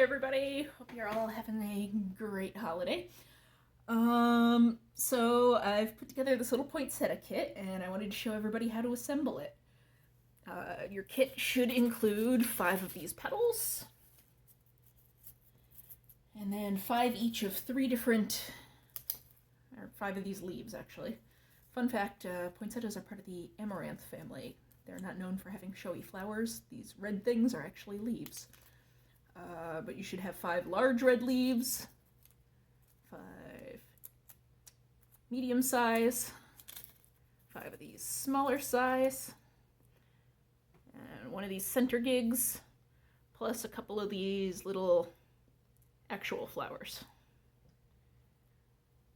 everybody. Hope you're all having a great holiday. So I've put together this little poinsettia kit, and I wanted to show everybody how to assemble it. Your kit should include 5 of these petals, and then 5 each of 3 different, or 5 of these leaves, actually. Fun fact, poinsettias are part of the amaranth family. They're not known for having showy flowers. These red things are actually leaves. But you should have 5 large red leaves, 5 medium size, 5 of these smaller size, and 1 of these center gigs, plus a couple of these little actual flowers.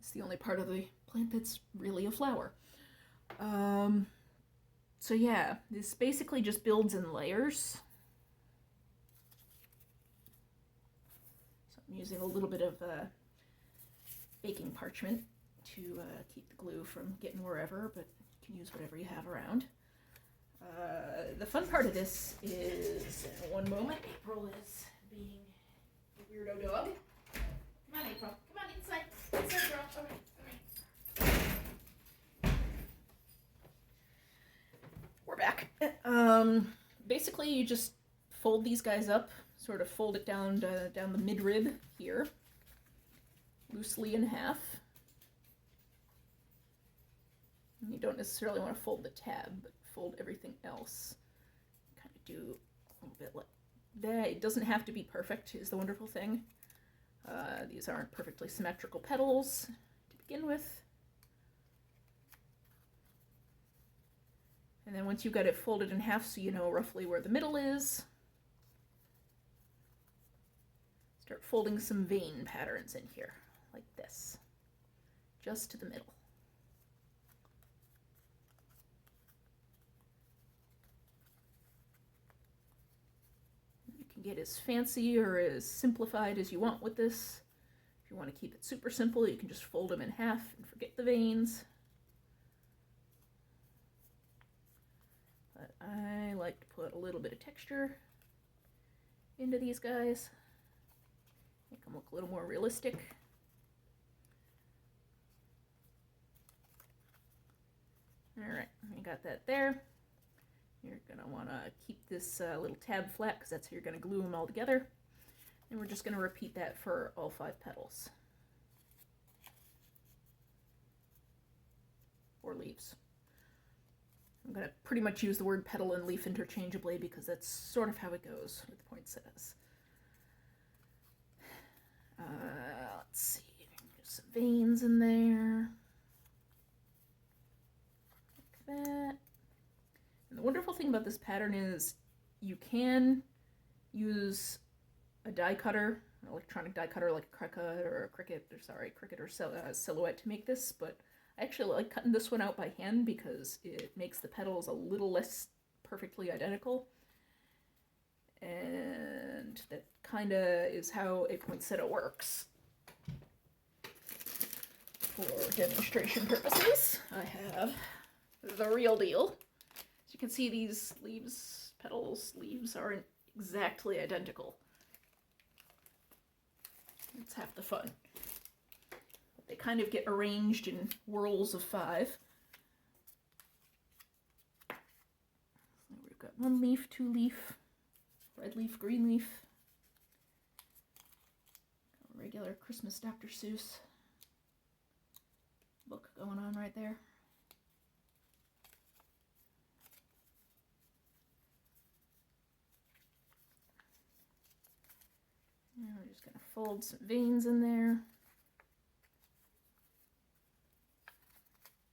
It's the only part of the plant that's really a flower. So yeah, this basically just builds in layers. I'm using a little bit of baking parchment to keep the glue from getting wherever, but you can use whatever you have around. The fun part of this is, in one moment, April is being a weirdo dog. Come on, April. Come on, inside. Inside, girl. All right. We're back. Basically, you just fold these guys up. Sort of fold it down the midrib here, loosely in half. And you don't necessarily want to fold the tab, but fold everything else. Kind of do a little bit like that. It doesn't have to be perfect, is the wonderful thing. These aren't perfectly symmetrical petals to begin with. And then once you've got it folded in half so you know roughly where the middle is, start folding some vein patterns in here, like this, just to the middle. You can get as fancy or as simplified as you want with this. If you want to keep it super simple, you can just fold them in half and forget the veins. But I like to put a little bit of texture into these guys. Make them look a little more realistic. Alright, we got that there. You're going to want to keep this little tab flat because that's how you're going to glue them all together. And we're just going to repeat that for all 5 petals. Or leaves. I'm going to pretty much use the word petal and leaf interchangeably because that's sort of how it goes with poinsettias. Let's see, there's some veins in there, like that. And the wonderful thing about this pattern is you can use a die cutter, an electronic die cutter like a Cricut or Silhouette to make this, but I actually like cutting this one out by hand because it makes the petals a little less perfectly identical. And that kind of is how a poinsettia works. For demonstration purposes, I have the real deal. As you can see, these leaves aren't exactly identical. It's half the fun. They kind of get arranged in whorls of 5. So we've got 1 leaf, 2 leaf, red leaf, green leaf, a regular Christmas Dr. Seuss book going on right there. And we're just going to fold some veins in there,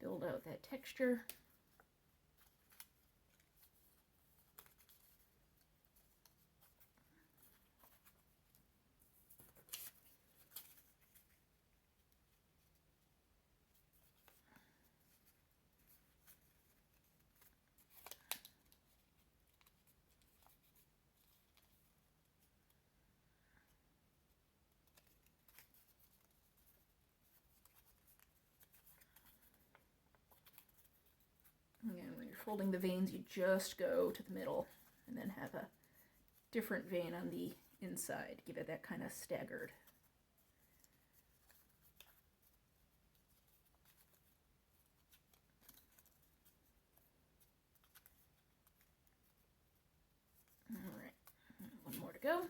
build out that texture. And when you're folding the veins, you just go to the middle and then have a different vein on the inside, give it that kind of staggered. All right, one more to go.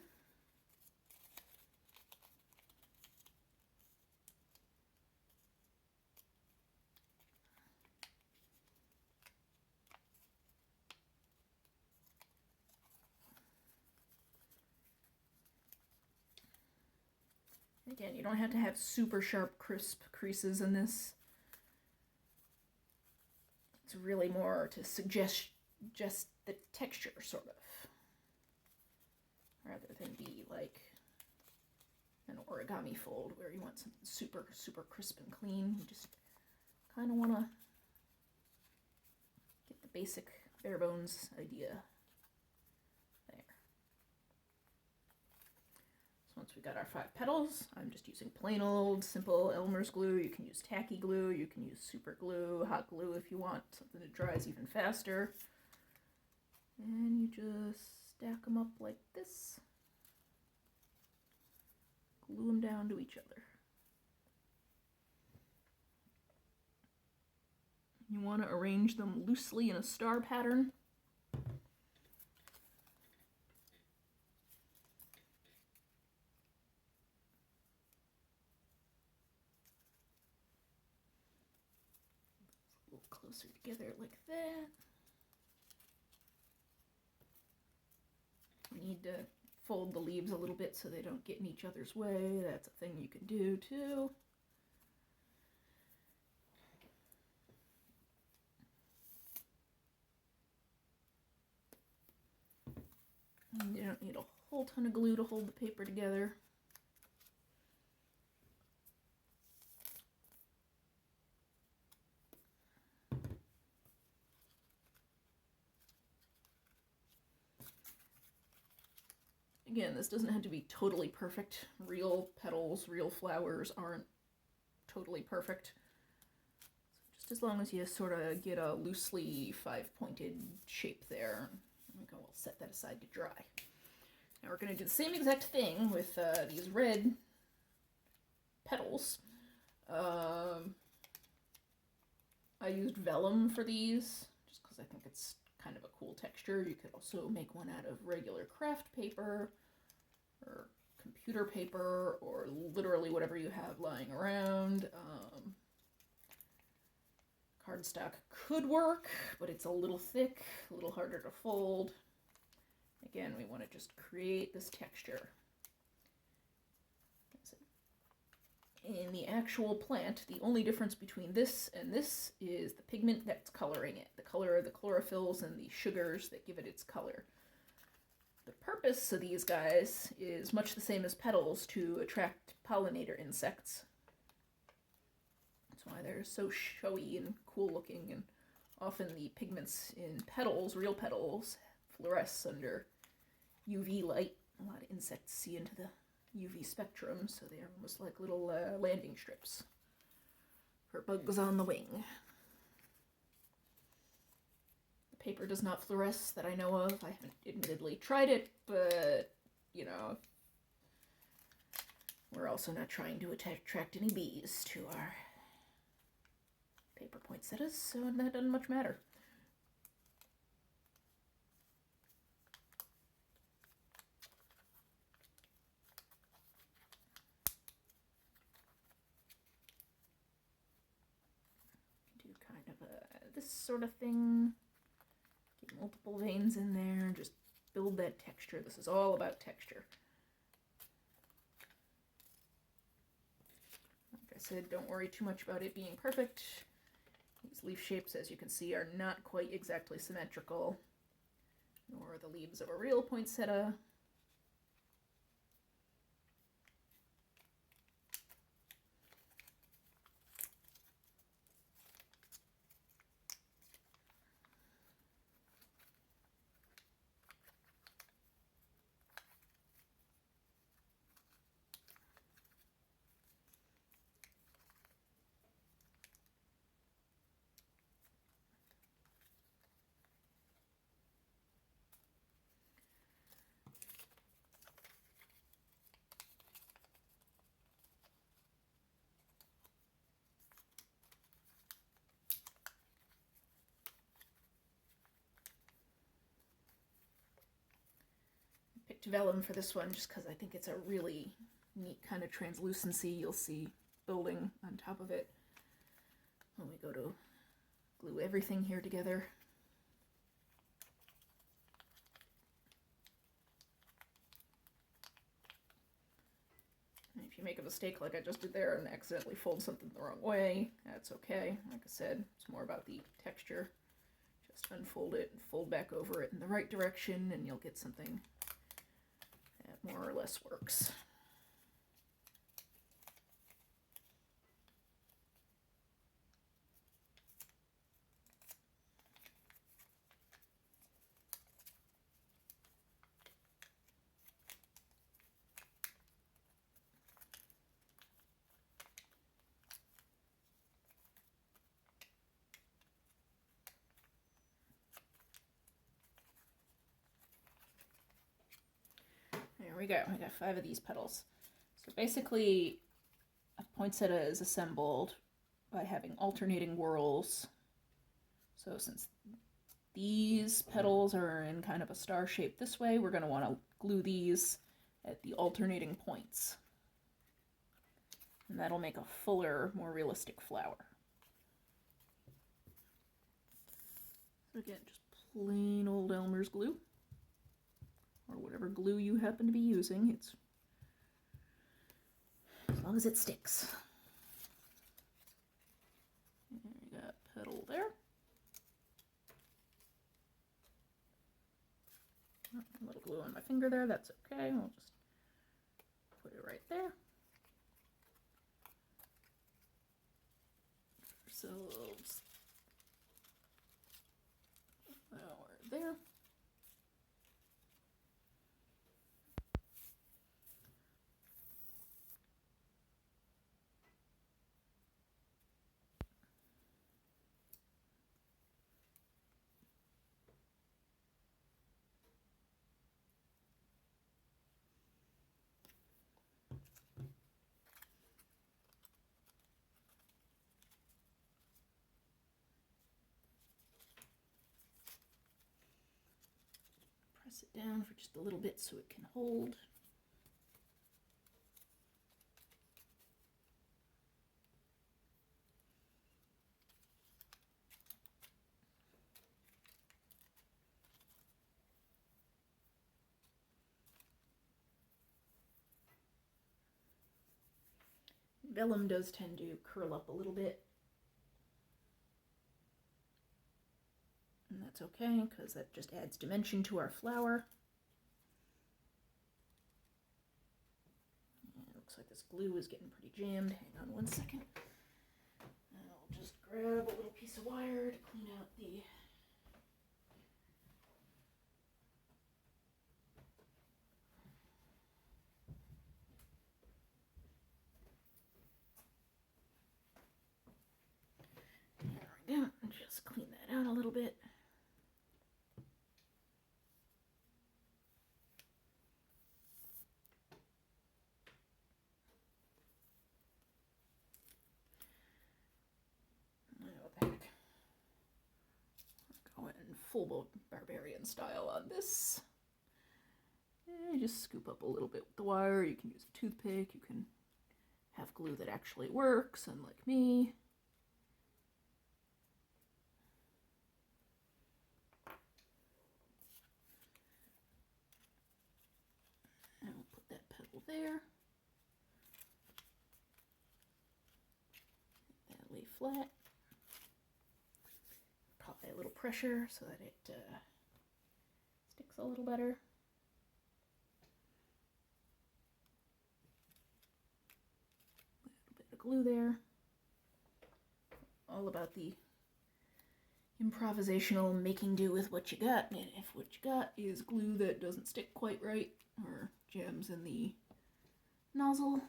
Again, you don't have to have super sharp, crisp creases in this. It's really more to suggest just the texture, sort of, rather than be like an origami fold where you want something super, super crisp and clean. You just kind of want to get the basic bare bones idea there. So once we got our 5 petals, I'm just using plain old simple Elmer's glue. You can use tacky glue, you can use super glue, hot glue if you want something that dries even faster. And you just stack them up like this. Glue them down to each other. You want to arrange them loosely in a star pattern. A little closer together like that. You need to fold the leaves a little bit so they don't get in each other's way. That's a thing you can do too. And you don't need a whole ton of glue to hold the paper together. Again, this doesn't have to be totally perfect. Real petals, real flowers aren't totally perfect. So just as long as you sort of get a loosely 5-pointed shape there. Okay, we'll set that aside to dry. Now we're going to do the same exact thing with these red petals. I used vellum for these, just because I think it's kind of a cool texture. You could also make one out of regular craft paper, or computer paper, or literally whatever you have lying around. Cardstock could work, but it's a little thick, a little harder to fold. Again, we want to just create this texture. In the actual plant, the only difference between this and this is the pigment that's coloring it, the color of the chlorophylls and the sugars that give it its color. The purpose of these guys is much the same as petals, to attract pollinator insects. That's why they're so showy and cool looking, and often the pigments in petals, real petals, fluoresce under UV light. A lot of insects see into the UV spectrum, so they are almost like little landing strips for bugs on the wing. The paper does not fluoresce that I know of. I haven't admittedly tried it, but, you know, we're also not trying to attract any bees to our paper poinsettias, so that doesn't much matter. This sort of thing. Get multiple veins in there, just build that texture. This is all about texture. Like I said, don't worry too much about it being perfect. These leaf shapes, as you can see, are not quite exactly symmetrical, nor are the leaves of a real poinsettia. picked vellum for this one just because I think it's a really neat kind of translucency you'll see building on top of it when we go to glue everything here together. And if you make a mistake like I just did there and accidentally fold something the wrong way, that's okay. Like I said, it's more about the texture. Just unfold it and fold back over it in the right direction and you'll get something that more or less works. There we go. We got 5 of these petals. So basically, a poinsettia is assembled by having alternating whorls. So since these petals are in kind of a star shape this way, we're going to want to glue these at the alternating points. And that'll make a fuller, more realistic flower. So again, just plain old Elmer's glue, or whatever glue you happen to be using. It's as long as it sticks. There you got petal there. A little glue on my finger there, that's okay. We'll just put it right there. Ourselves a flower there. Press it down for just a little bit so it can hold. Vellum does tend to curl up a little bit. And that's okay, because that just adds dimension to our flower. And it looks like this glue is getting pretty jammed. Hang on one second. I'll just grab a little piece of wire to clean out the there we go. Just clean that out a little bit. Go in full barbarian style on this. And just scoop up a little bit with the wire. You can use a toothpick. You can have glue that actually works, unlike me. And we'll put that petal there. That lay flat. Apply a little pressure so that it sticks a little better. A little bit of glue there. All about the improvisational making do with what you got. And if what you got is glue that doesn't stick quite right or jams in the nozzle,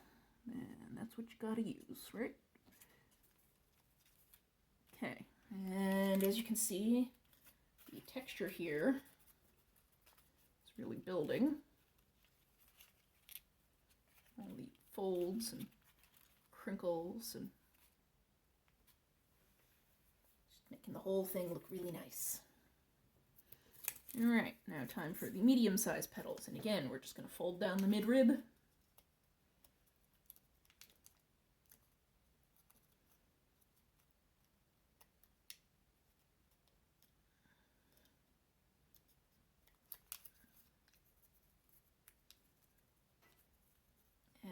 then that's what you gotta use, right? Okay, and as you can see, the texture here is really building. All the folds and crinkles and just making the whole thing look really nice. Alright, now time for the medium-sized petals. And again, we're just going to fold down the midrib.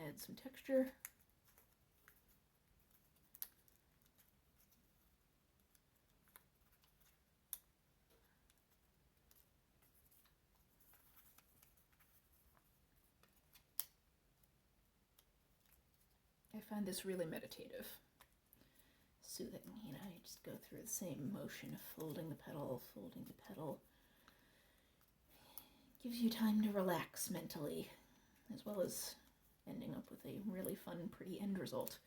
Add some texture. I find this really meditative, soothing. You know, you just go through the same motion of folding the petal, folding the petal. Gives you time to relax mentally, as well as ending up with a really fun, pretty end result.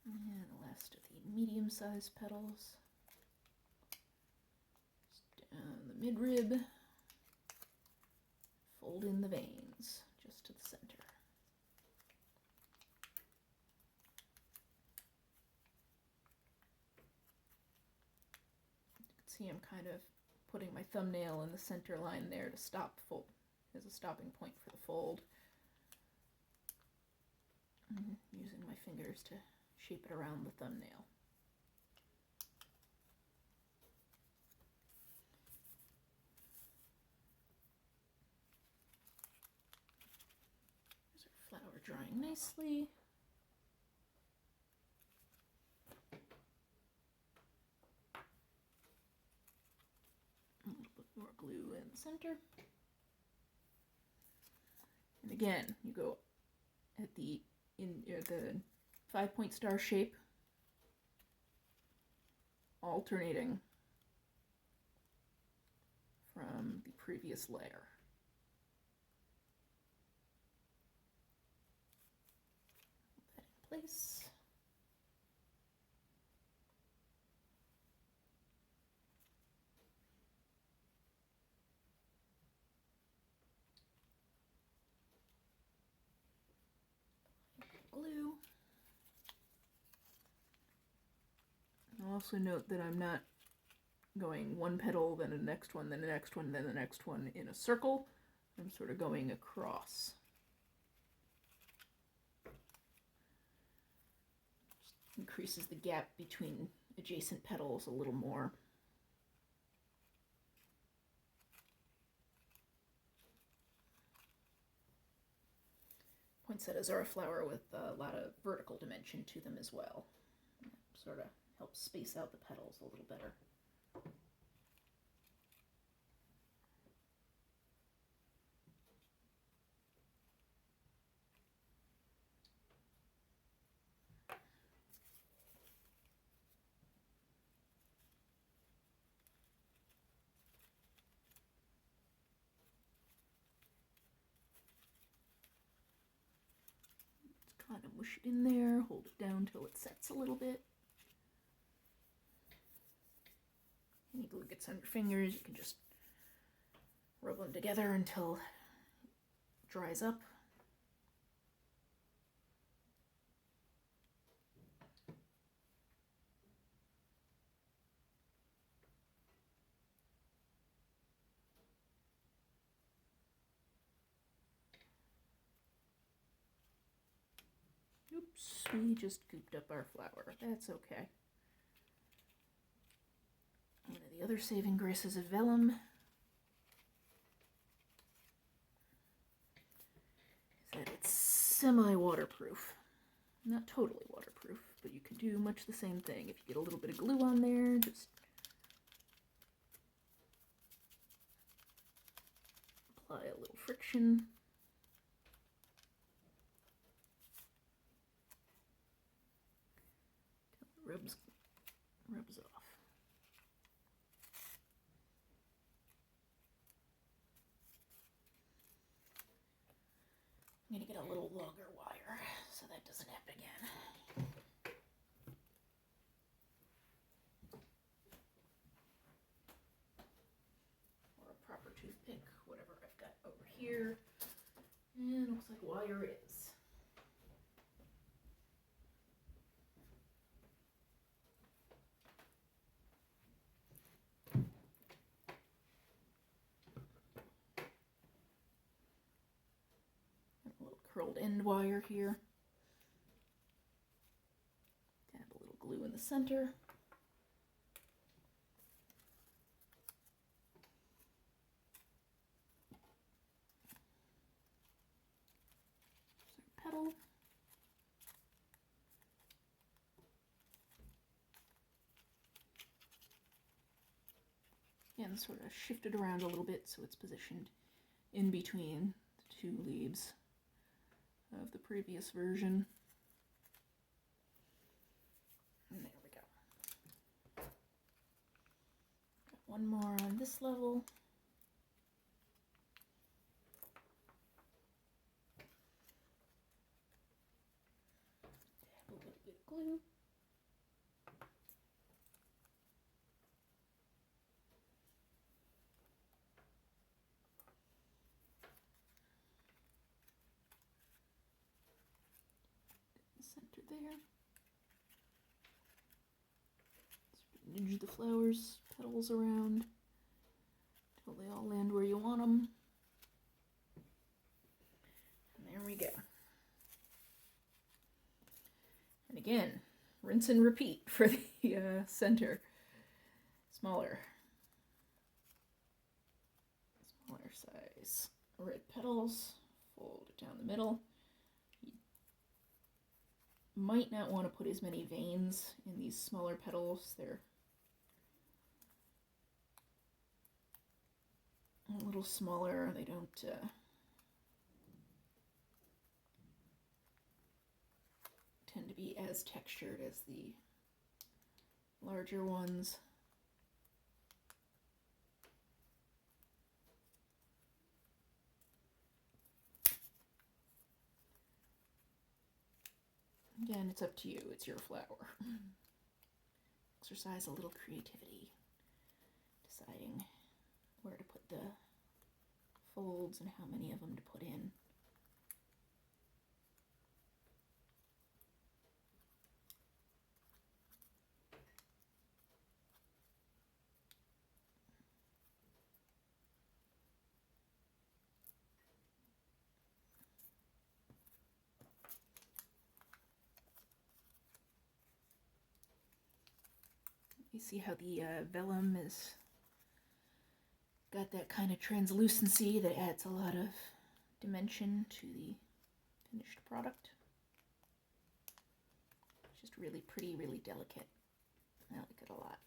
And the last of the medium-sized petals. Just down the midrib. Fold in the veins, just to the center. You can see I'm kind of putting my thumbnail in the center line there to stop fold, as a stopping point for the fold. And using my fingers to shape it around the thumbnail. There's our flower drying nicely. A little bit more glue in the center. And again, you go at the 5-point star shape, alternating from the previous layer. Put that in place. Glue. I'll also note that I'm not going one petal, then the next one, then the next one, then the next one in a circle. I'm sort of going across. Just increases the gap between adjacent petals a little more. Poinsettias are a flower with a lot of vertical dimension to them as well. That sort of helps space out the petals a little better. Kind of mush it in there, hold it down till it sets a little bit. Any glue gets on your fingers, you can just rub them together until it dries up. Oop. Oops, we just gooped up our flower. That's okay. One of the other saving graces of vellum is that it's semi-waterproof. Not totally waterproof, but you can do much the same thing. If you get a little bit of glue on there, just apply a little friction. Rubs off. I'm gonna get a little longer wire so that doesn't happen again. Or a proper toothpick, whatever I've got over here. And looks like wire is. A little curled end wire here. Dab a little glue in the center. There's our petal. Again, sort of shift it around a little bit so it's positioned in between the two leaves of the previous version. And there we go. Got one more on this level. Dab a little bit of glue. Center there. Nudge the flowers, petals around until they all land where you want them. And there we go. And again, rinse and repeat for the center. Smaller size red petals. Fold it down the middle. Might not want to put as many veins in these smaller petals. They're a little smaller. They don't tend to be as textured as the larger ones. Again, it's up to you. It's your flower. Exercise a little creativity, deciding where to put the folds and how many of them to put in. You see how the vellum is got that kind of translucency that adds a lot of dimension to the finished product. It's just really pretty, really delicate. I like it a lot.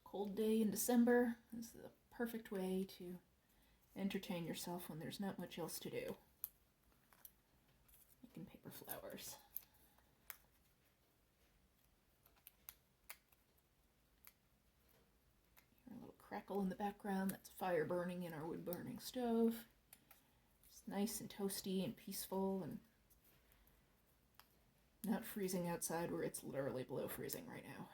Cold day in December. This is the perfect way to entertain yourself when there's not much else to do. Making paper flowers. Here, a little crackle in the background. That's fire burning in our wood burning stove. It's nice and toasty and peaceful and not freezing outside where it's literally below freezing right now.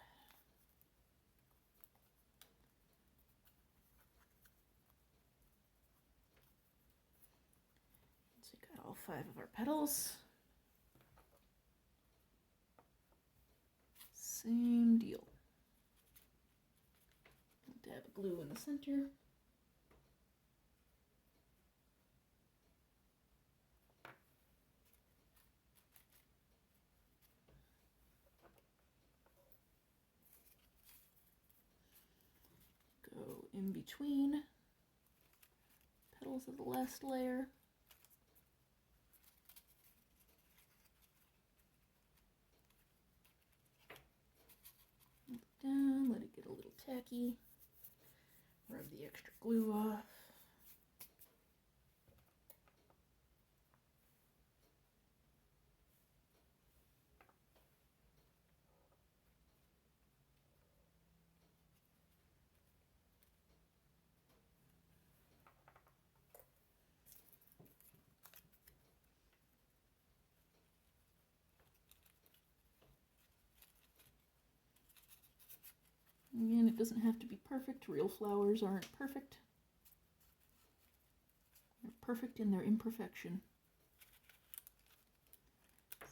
So we got all 5 of our petals. Same deal. Dab of glue in the center. Go in between petals of the last layer. Down, let it get a little tacky. Rub the extra glue off. Again, it doesn't have to be perfect. Real flowers aren't perfect. They're perfect in their imperfection.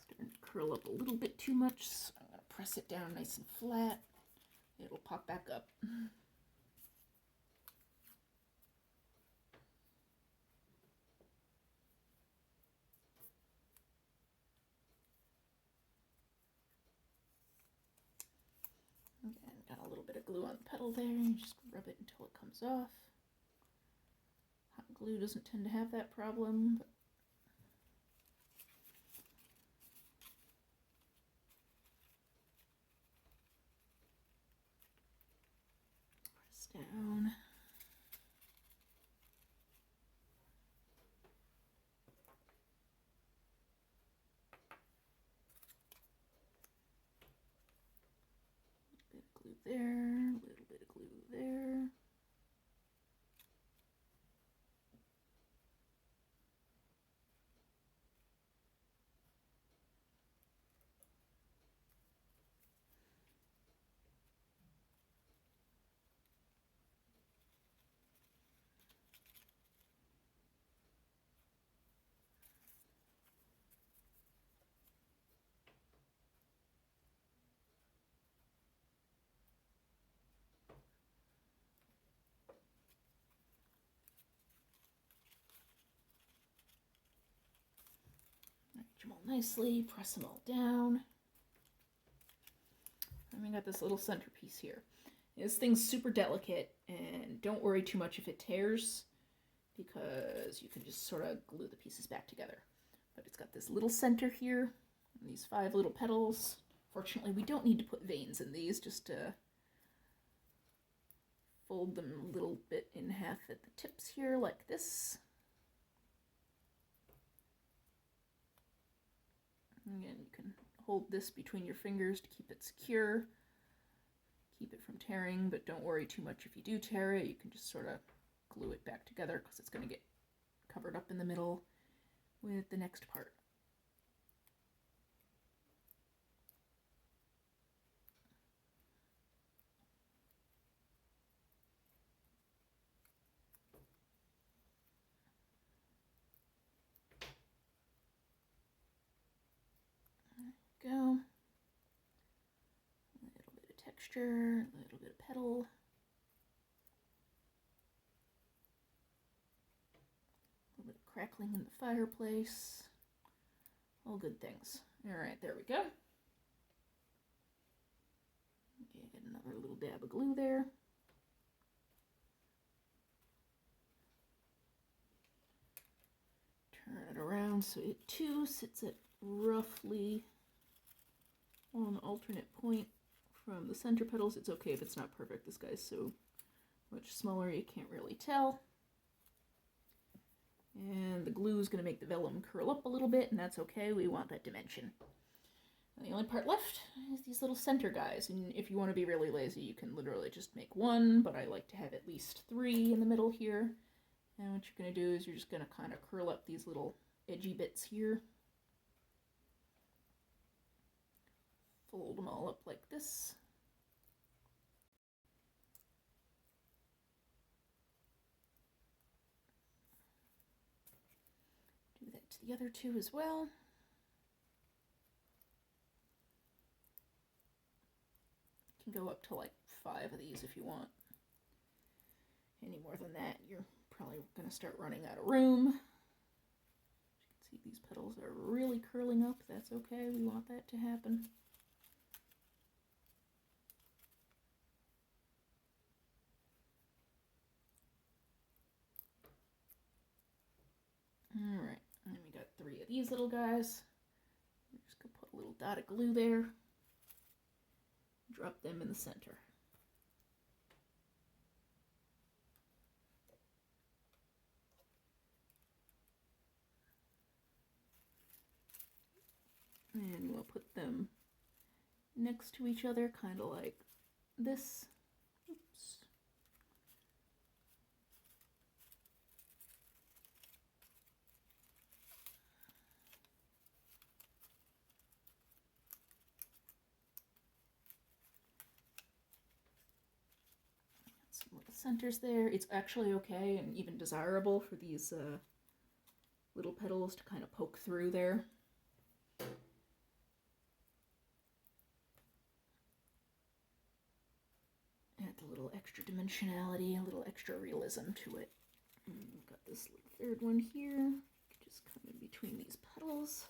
Starting to curl up a little bit too much, so I'm going to press it down nice and flat. It'll pop back up. Again, got a little bit of glue on the petal there, and just rub it until it comes off. Hot glue doesn't tend to have that problem, but press down. Glue there, a little bit of glue there. Arrange them all nicely, press them all down. And we got this little centerpiece here. This thing's super delicate, and don't worry too much if it tears, because you can just sort of glue the pieces back together. But it's got this little center here, and these 5 little petals. Fortunately, we don't need to put veins in these, just to fold them a little bit in half at the tips here, like this. Again, you can hold this between your fingers to keep it secure, keep it from tearing, but don't worry too much if you do tear it. You can just sort of glue it back together because it's going to get covered up in the middle with the next part. There we go. A little bit of texture, a little bit of petal. A little bit of crackling in the fireplace. All good things. Alright, there we go. Get another little dab of glue there. Turn it around so it too sits at roughly on the alternate point from the center petals. It's okay if it's not perfect. This guy's so much smaller you can't really tell. And the glue is going to make the vellum curl up a little bit, and that's okay. We want that dimension. And the only part left is these little center guys. And if you want to be really lazy, you can literally just make one, but I like to have at least 3 in the middle here. And what you're going to do is you're just going to kind of curl up these little edgy bits here. Fold them all up like this. Do that to the other 2 as well. You can go up to like 5 of these if you want. Any more than that, you're probably going to start running out of room. As you can see, these petals are really curling up. That's okay. We want that to happen. Alright, and then we got 3 of these little guys. I'm just going to put a little dot of glue there. Drop them in the center. And we'll put them next to each other, kind of like this. Oops. Some little centers there. It's actually okay and even desirable for these little petals to kind of poke through there. Add a little extra dimensionality, a little extra realism to it. And we've got this little 3rd one here. Just come in between these petals.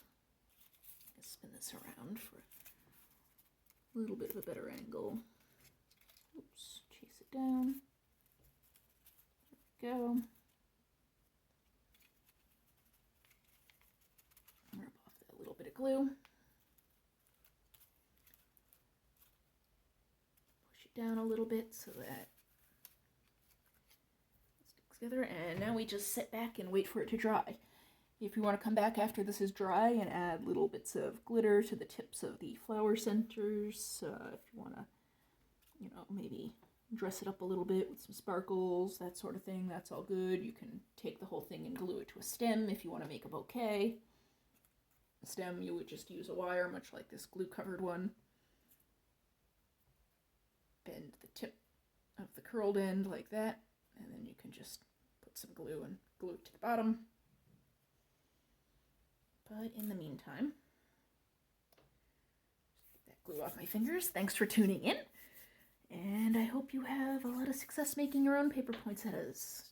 Spin this around for a little bit of a better angle. Oops, chase it down. There we go. Rub off that little bit of glue. Push it down a little bit so that it sticks together. And now we just sit back and wait for it to dry. If you want to come back after this is dry and add little bits of glitter to the tips of the flower centers, if you want to, maybe dress it up a little bit with some sparkles, that sort of thing, that's all good. You can take the whole thing and glue it to a stem if you want to make a bouquet. The stem, you would just use a wire, much like this glue-covered one. Bend the tip of the curled end like that, and then you can just put some glue and glue it to the bottom. But in the meantime, just get that glue off my fingers. Thanks for tuning in, and I hope you have a lot of success making your own paper poinsettias.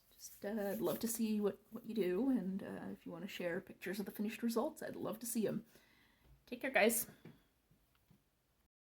I'd love to see what you do, and if you want to share pictures of the finished results, I'd love to see them. Take care, guys.